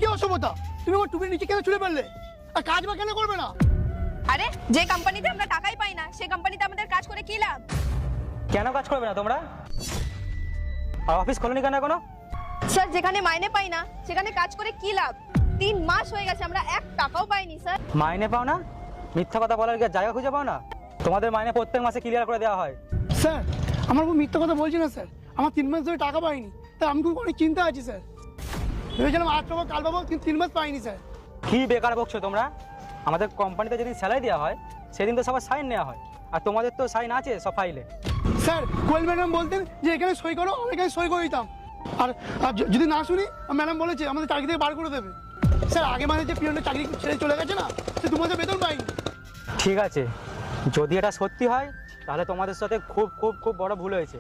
কি অসভ্যতা? তুমি আমার টুপির নিচে কেন চলে পারলে? আর কাজ বা কেন করবে না? আরে যে কোম্পানিতে আমরা টাকাই পাই না সেই কোম্পানিতে আমাদের কাজ করে কি লাভ? কেন কাজ করবে না তোমরা? আর অফিস খোলনি কেন এখনো? স্যার যেখানে মাইনে পাই না সেখানে কাজ করে কি লাভ? 3 মাস হয়ে গেছে আমরা 1 টাকাও পাইনি স্যার। মাইনে পাও না? মিথ্যা কথা বলার কি আর জায়গা খুঁজে পাও না? তোমাদের মাইনে প্রত্যেক মাসে ক্লিয়ার করে দেওয়া হয়। স্যার আমার উপর মিথ্যা কথা বলছি না স্যার। আমার 3 মাস ধরে টাকা পাইনি, তাই আমি খুব অনেক চিন্তা আছি স্যার। ভেবেছিলাম আজ পাবো কাল পাবো, কিন্তু 3 মাস পাইনি স্যার। কি বেকার বকছো তোমরা? আমাদের কোম্পানিতে যেদিন স্যালারি দেওয়া হয় সেদিন তো সবার সাইন নেওয়া হয়, আর তোমাদের তো সাইন আছে সব ফাইলে। স্যার কোয়েল ম্যাডাম বলতেন যে এখানে সই করো, আমি এখানে সই করে দিতাম। আর যদি না শুনি, ম্যাডাম বলেছে আমাদের চাকরি থেকে বার করে দেবে। স্যার আগে মাসে যে পিয়নের চাকরি ছেড়ে চলে গেছে না, সে 2 মাসে বেতন পাইনি। ঠিক আছে, যদি এটা সত্যি হয় তাহলে তোমাদের সাথে খুব খুব খুব বড় ভুল হয়েছে।